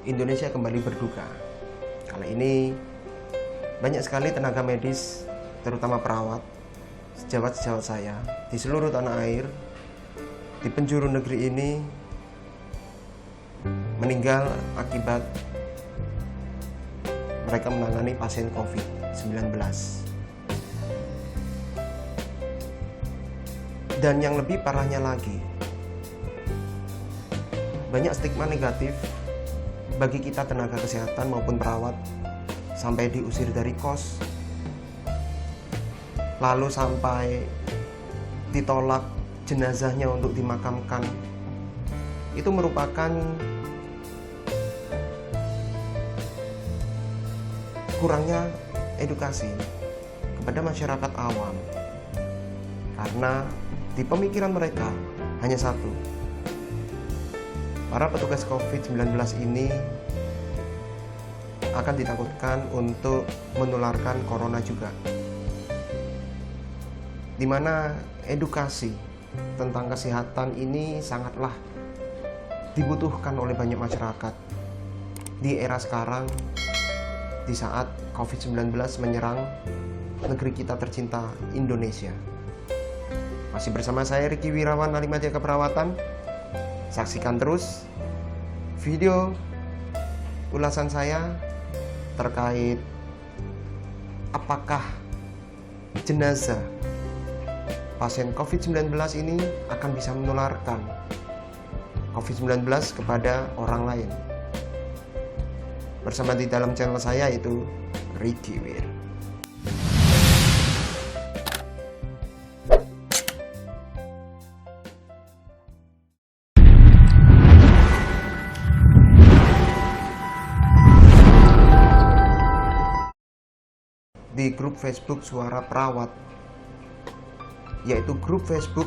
Indonesia kembali berduka. Kali ini banyak sekali tenaga medis, terutama perawat, sejawat-sejawat saya di seluruh tanah air, di penjuru negeri ini meninggal akibat mereka menangani pasien COVID-19. Dan yang lebih parahnya lagi, banyak stigma negatif bagi kita tenaga kesehatan maupun perawat, sampai diusir dari kos, lalu sampai ditolak jenazahnya untuk dimakamkan. Itu merupakan kurangnya edukasi kepada masyarakat awam, karena di pemikiran mereka hanya satu: para petugas COVID-19 ini akan ditakutkan untuk menularkan corona juga, dimana edukasi tentang kesehatan ini sangatlah dibutuhkan oleh banyak masyarakat di era sekarang, di saat COVID-19 menyerang negeri kita tercinta Indonesia. Masih bersama saya Ricky Wirawan, Alimadia Keperawatan. Saksikan terus video ulasan saya terkait apakah jenazah pasien COVID-19 ini akan bisa menularkan COVID-19 kepada orang lain. Bersama di dalam channel saya, yaitu Ricky Wir. Di grup Facebook Suara Perawat, yaitu grup Facebook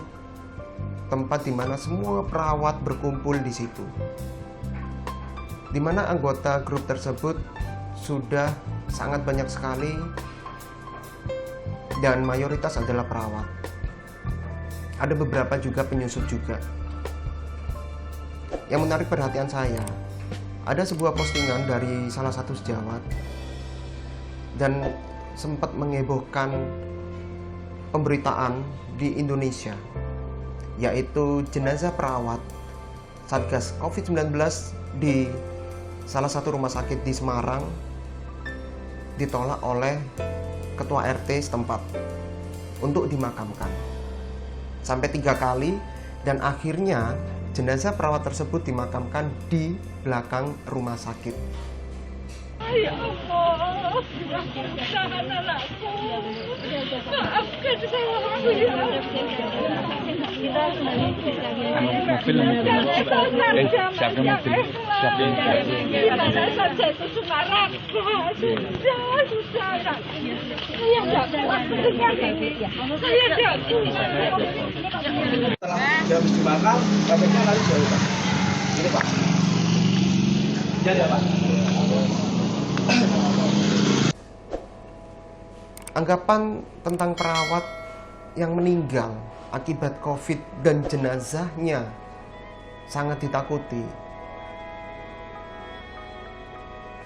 tempat di mana semua perawat berkumpul di situ, di mana anggota grup tersebut sudah sangat banyak sekali dan mayoritas adalah perawat. Ada beberapa juga penyusup juga. Yang menarik perhatian saya, ada sebuah postingan dari salah satu sejawat dan sempat mengebohkan pemberitaan di Indonesia, yaitu jenazah perawat Satgas COVID-19 di salah satu rumah sakit di Semarang ditolak oleh ketua RT setempat untuk dimakamkan sampai 3 kali, dan akhirnya jenazah perawat tersebut dimakamkan di belakang rumah sakit. Ya Allah, tahan anakku, maafkan saya ya. Siapkan mobil. Saya itu cuma raga, sudah anakku. Saya tidak kuat mendengar ini. Saya tidak kuat. Setelah dia habis dibakar, efeknya lari jauh, Pak. Ini, Pak. Jadi apa? Anggapan tentang perawat yang meninggal akibat COVID dan jenazahnya sangat ditakuti.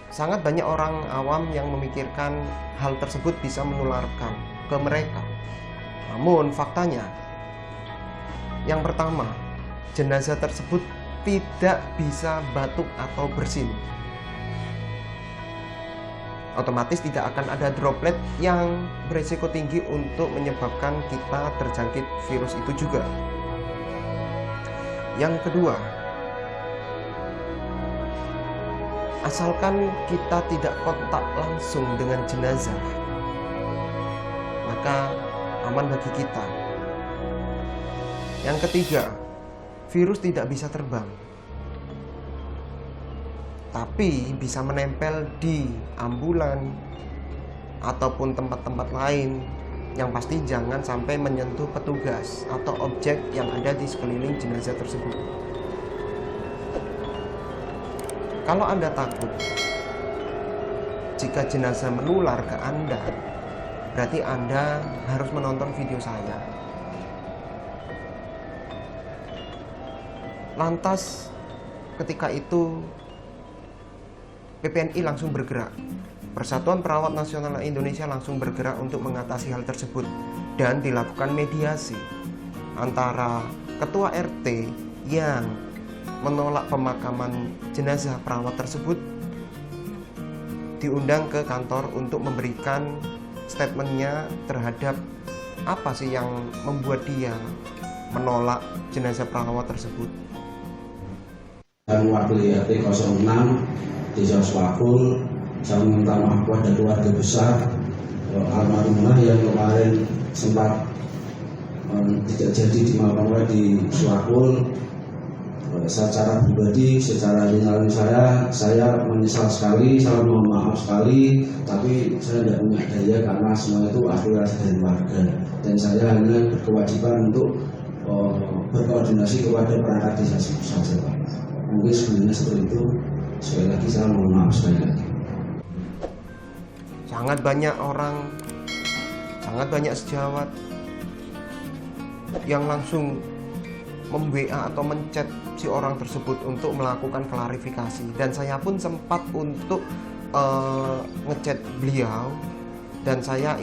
Sangat banyak orang awam yang memikirkan hal tersebut bisa menularkan ke mereka. Namun faktanya, yang pertama, jenazah tersebut tidak bisa batuk atau bersin. Otomatis tidak akan ada droplet yang beresiko tinggi untuk menyebabkan kita terjangkit virus itu juga. Yang kedua, asalkan kita tidak kontak langsung dengan jenazah, maka aman bagi kita. Yang ketiga, virus tidak bisa terbang, tapi bisa menempel di ambulan ataupun tempat-tempat lain. Yang pasti jangan sampai menyentuh petugas atau objek yang ada di sekeliling jenazah tersebut. Kalau Anda takut jika jenazah menular ke Anda, berarti Anda harus menonton video saya. Lantas ketika itu PPNI langsung bergerak. Persatuan Perawat Nasional Indonesia langsung bergerak untuk mengatasi hal tersebut dan dilakukan mediasi antara ketua RT yang menolak pemakaman jenazah perawat tersebut diundang ke kantor untuk memberikan statementnya terhadap apa sih yang membuat dia menolak jenazah perawat tersebut. Dan wakil RT 06 Desa Swakul, saya meminta maaf kepada keluarga besar almarhumah yang kemarin sempat tidak jadi dimakamkan di Swakul. Secara pribadi, secara internal saya menyesal sekali, saya mohon maaf sekali, tapi saya tidak punya daya karena semua itu aspirasi dari warga dan saya hanya berkewajiban untuk berkoordinasi kepada perangkat desa saja, Pak. Mungkin sebenarnya seperti itu. Sekali lagi saya mohon maaf sekali lagi. Sangat banyak orang, sangat banyak sejawat yang langsung mem-WA atau menchat si orang tersebut untuk melakukan klarifikasi, dan saya pun sempat untuk ngechat beliau, dan saya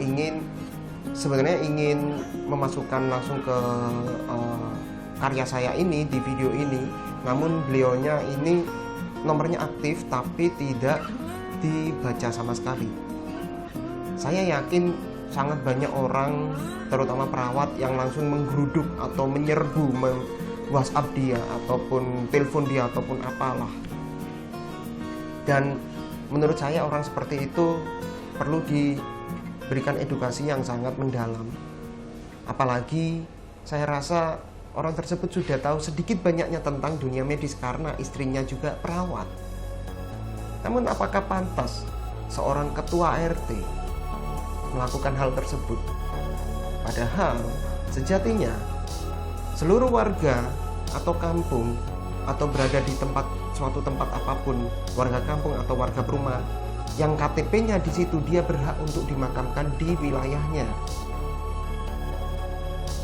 sebenarnya ingin memasukkan langsung ke karya saya ini di video ini, namun beliaunya ini nomornya aktif tapi tidak dibaca sama sekali. Saya yakin sangat banyak orang, terutama perawat, yang langsung menggeruduk atau menyerbu WhatsApp dia ataupun telepon dia ataupun apalah. Dan menurut saya orang seperti itu perlu diberikan edukasi yang sangat mendalam. Apalagi saya rasa orang tersebut sudah tahu sedikit banyaknya tentang dunia medis karena istrinya juga perawat. Namun apakah pantas seorang ketua RT melakukan hal tersebut? Padahal sejatinya seluruh warga atau kampung atau berada di suatu tempat apapun, warga kampung atau warga perumahan yang KTP-nya di situ, dia berhak untuk dimakamkan di wilayahnya.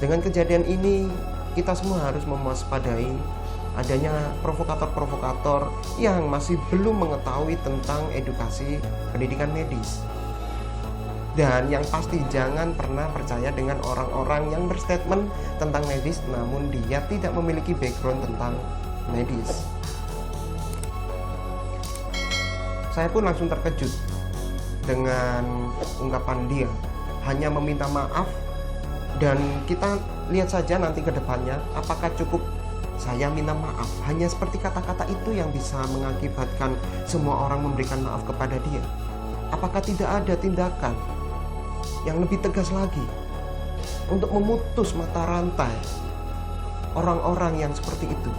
Dengan kejadian ini, kita semua harus mewaspadai adanya provokator-provokator yang masih belum mengetahui tentang edukasi pendidikan medis. Dan yang pasti jangan pernah percaya dengan orang-orang yang berstatement tentang medis namun dia tidak memiliki background tentang medis. Saya pun langsung terkejut dengan ungkapan dia, hanya meminta maaf, dan kita lihat saja nanti ke depannya apakah cukup saya minta maaf hanya seperti kata-kata itu yang bisa mengakibatkan semua orang memberikan maaf kepada dia. Apakah tidak ada tindakan yang lebih tegas lagi untuk memutus mata rantai orang-orang yang seperti itu?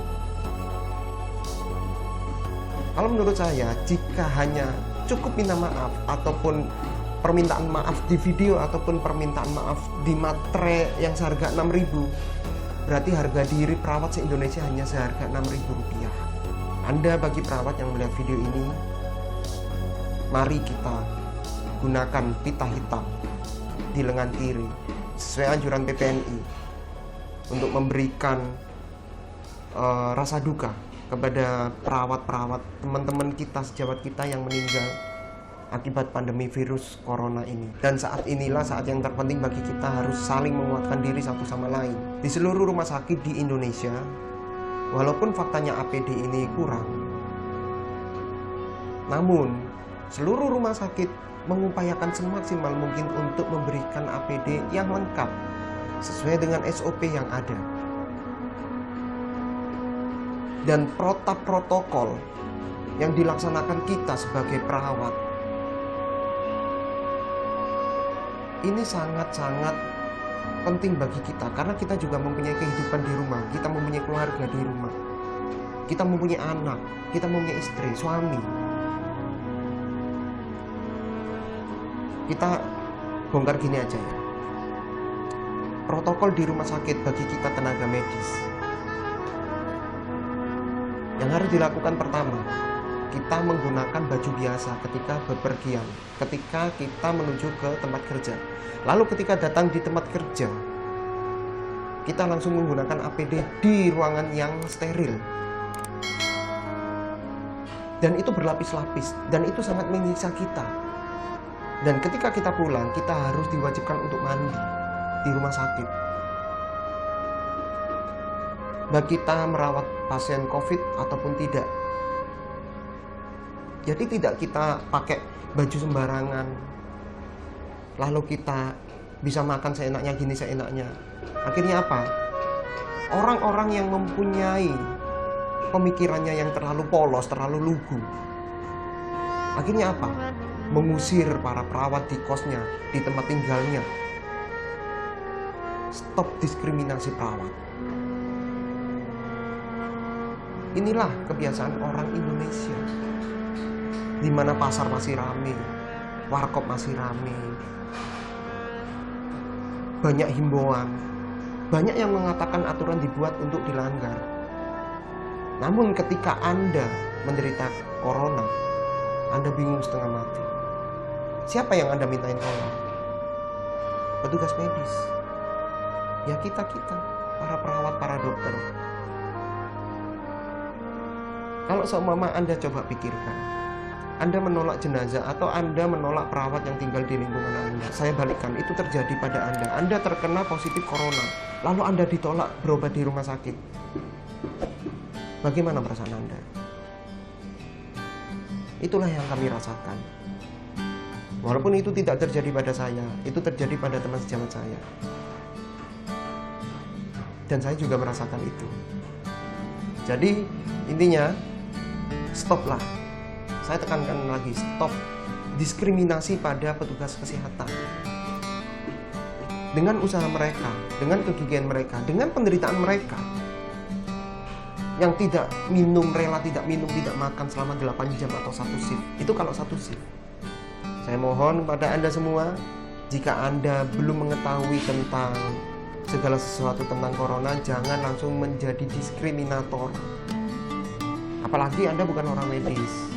Kalau menurut saya, jika hanya cukup minta maaf ataupun permintaan maaf di video ataupun permintaan maaf di materai yang seharga 6.000, berarti harga diri perawat se-Indonesia hanya seharga Rp6.000. Anda bagi perawat yang melihat video ini, mari kita gunakan pita hitam di lengan kiri sesuai anjuran PPNI untuk memberikan rasa duka kepada perawat-perawat, teman-teman kita, sejawat kita yang meninggal akibat pandemi virus corona ini. Dan saat inilah saat yang terpenting bagi kita harus saling menguatkan diri satu sama lain. Di seluruh rumah sakit di Indonesia, walaupun faktanya APD ini kurang, namun seluruh rumah sakit mengupayakan semaksimal mungkin untuk memberikan APD yang lengkap sesuai dengan SOP yang ada. Dan protokol yang dilaksanakan kita sebagai perawat ini sangat-sangat penting bagi kita, karena kita juga mempunyai kehidupan di rumah, kita mempunyai keluarga di rumah, kita mempunyai anak, kita mempunyai istri, suami. Kita bongkar gini aja ya, protokol di rumah sakit bagi kita tenaga medis yang harus dilakukan pertama, kita menggunakan baju biasa ketika bepergian, ketika kita menuju ke tempat kerja. Lalu ketika datang di tempat kerja, kita langsung menggunakan APD di ruangan yang steril. Dan itu berlapis-lapis, dan itu sangat menyiksa kita. Dan ketika kita pulang, kita harus diwajibkan untuk mandi di rumah sakit. Baik kita merawat pasien COVID ataupun tidak. Jadi tidak kita pakai baju sembarangan, lalu kita bisa makan seenaknya gini seenaknya. Akhirnya apa? Orang-orang yang mempunyai pemikirannya yang terlalu polos, terlalu lugu, akhirnya apa? Mengusir para perawat di kosnya, di tempat tinggalnya. Stop diskriminasi perawat. Inilah kebiasaan orang Indonesia, di mana pasar masih ramai, warkop masih ramai, banyak himbauan, banyak yang mengatakan aturan dibuat untuk dilanggar. Namun ketika Anda menderita corona, Anda bingung setengah mati. Siapa yang Anda mintain tolong? Petugas medis. Ya kita-kita, para perawat, para dokter. Kalau seumpama Anda coba pikirkan, Anda menolak jenazah atau Anda menolak perawat yang tinggal di lingkungan Anda. Saya balikkan, itu terjadi pada Anda. Anda terkena positif corona, lalu Anda ditolak berobat di rumah sakit. Bagaimana perasaan Anda? Itulah yang kami rasakan. Walaupun itu tidak terjadi pada saya, itu terjadi pada teman sejawat saya. Dan saya juga merasakan itu. Jadi intinya, stoplah. Saya tekankan lagi, stop diskriminasi pada petugas kesehatan. Dengan usaha mereka, dengan kegigihan mereka, dengan penderitaan mereka, yang tidak minum, rela tidak minum, tidak makan selama 8 jam atau 1 shift. Itu kalau 1 shift. Saya mohon kepada Anda semua, jika Anda belum mengetahui tentang segala sesuatu tentang corona, jangan langsung menjadi diskriminator. Apalagi Anda bukan orang medis.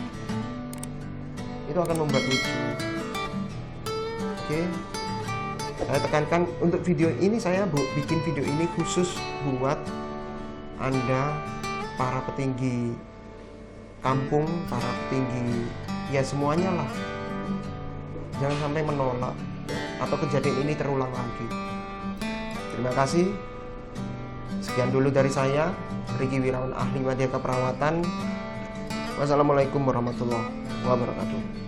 Itu akan membuat lucu. Oke. Saya tekankan untuk video ini, saya bikin video ini khusus buat Anda, para petinggi kampung, para petinggi, ya semuanya lah. Jangan sampai menolak atau kejadian ini terulang lagi. Terima kasih. Sekian dulu dari saya, Riki Wirawan, ahli media keperawatan. Wassalamualaikum warahmatullahi wabarakatuh.